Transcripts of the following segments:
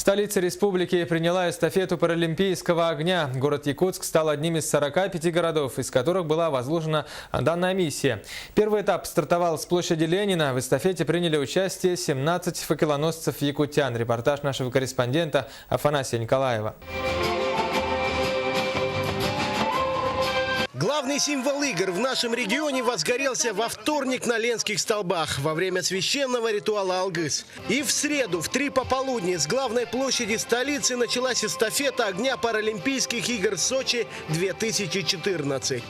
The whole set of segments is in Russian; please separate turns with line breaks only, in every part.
Столица республики приняла эстафету паралимпийского огня. Город Якутск стал одним из 45 городов, из которых была возложена данная миссия. Первый этап стартовал с площади Ленина. В эстафете приняли участие 17 факелоносцев-якутян. Репортаж нашего корреспондента Афанасия Николаева.
Главный символ игр в нашем регионе возгорелся во вторник на Ленских столбах во время священного ритуала Алгыс. И в среду в 3 пополудни с главной площади столицы началась эстафета огня Паралимпийских игр Сочи 2014.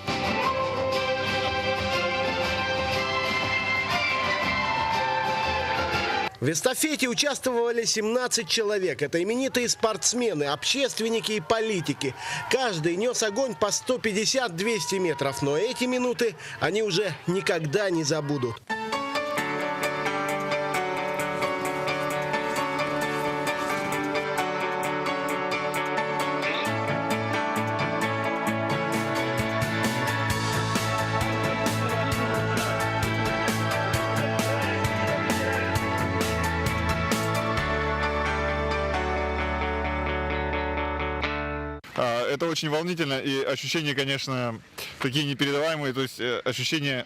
В эстафете участвовали 17 человек. Это именитые спортсмены, общественники и политики. Каждый нес огонь по 150-200 метров. Но эти минуты они уже никогда не забудут.
Это очень волнительно, и ощущения, конечно, такие непередаваемые, то есть ощущение,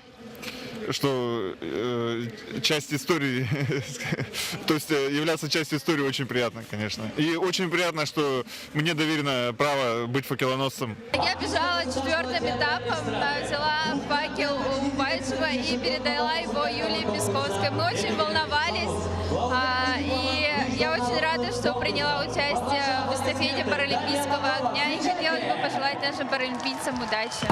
что часть истории, то есть являться частью истории очень приятно, конечно. И очень приятно, что мне доверено право быть факелоносцем.
Я бежала 4-м этапом, взяла факел у Байчева и передала его Юлии Песковской. Мы очень волновались, и я очень рада, что приняла участие в эстафете Паралимпийского огня, и хотелось бы пожелать нашим паралимпийцам удачи.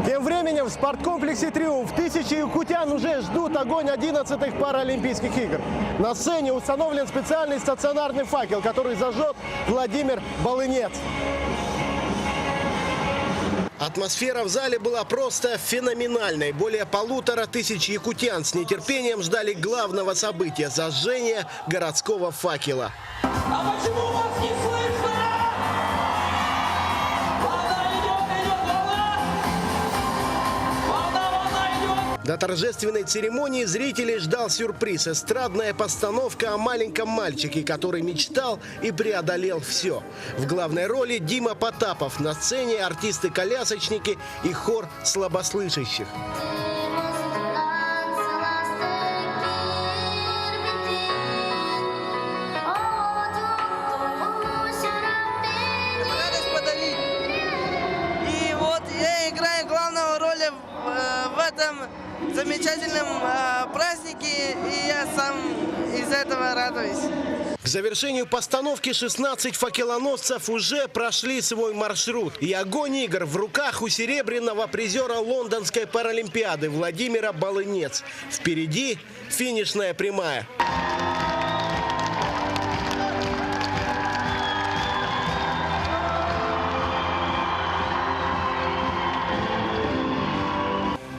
Тем временем в спорткомплексе «Триумф» тысячи якутян уже ждут огонь 11-х Паралимпийских игр. На сцене установлен специальный стационарный факел, который зажжет Владимир Балынец. Атмосфера в зале была просто феноменальной. Более 1500 якутян с нетерпением ждали главного события – зажжения городского факела.
А почему вас не слышно?
До торжественной церемонии зрителей ждал сюрприз – эстрадная постановка о маленьком мальчике, который мечтал и преодолел все. В главной роли Дима Потапов, на сцене артисты-колясочники и хор слабослышащих.
И вот я играю главную роль в этом замечательном празднике, и я сам из этого радуюсь.
К завершению постановки 16 факелоносцев уже прошли свой маршрут. И огонь игр в руках у серебряного призера Лондонской Паралимпиады Владимира Балынец. Впереди финишная прямая.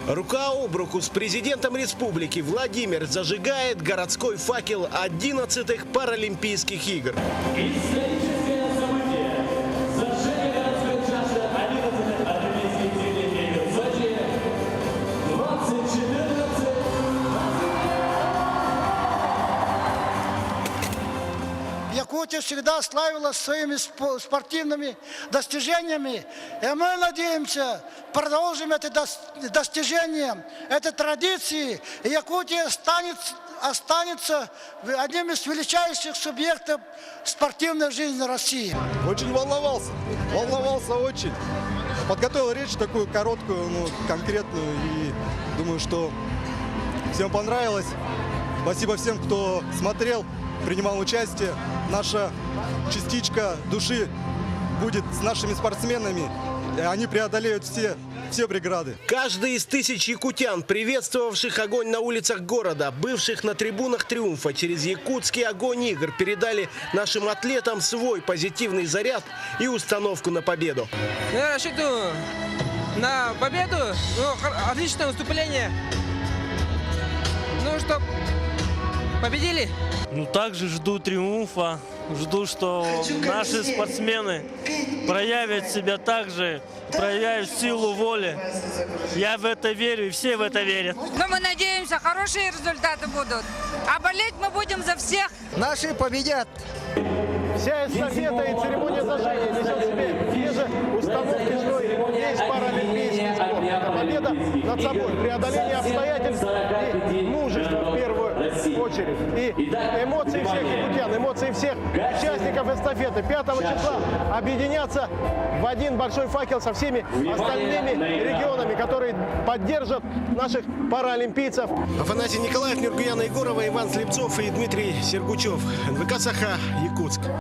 Рука об руку с президентом республики Владимир зажигает городской факел 11-х Паралимпийских игр.
Историческое событие. Зажжение городской чаши 11-х Паралимпийских игр в Сочи 2014.
Якутия всегда славилась своими спортивными достижениями, и мы надеемся, продолжим это достижение, этой традиции, и Якутия останется одним из величайших субъектов спортивной жизни России.
Очень волновался очень. Подготовил речь такую короткую, конкретную, и думаю, что всем понравилось. Спасибо всем, кто смотрел, принимал участие. Наша частичка души будет с нашими спортсменами, и они преодолеют все преграды.
Каждый из тысяч якутян, приветствовавших огонь на улицах города, бывших на трибунах «Триумфа», через якутский огонь игр передали нашим атлетам свой позитивный заряд и установку на победу.
Я рассчитываю на победу, отличное выступление, чтобы Победили?
Ну, также жду триумфа, жду, что наши спортсмены проявят себя также, проявят силу воли. Я в это верю, и все в это верят.
Но мы надеемся, хорошие результаты будут. А болеть мы будем за всех.
Наши победят.
Вся эстафета и церемония зажжения несет в себе те же установки, что и весь паралимпийский спорт. Это победа над собой, преодоление обстоятельств и мужество в первую очередь. И эмоции всех якутян, эмоции всех участников эстафеты 5 числа объединятся в один большой факел со всеми остальными регионами, которые поддержат наших паралимпийцев. Афанасий Николаев, Нургуяна Егорова, Иван Слепцов и Дмитрий Сергучев. НВК «Саха», Якутск.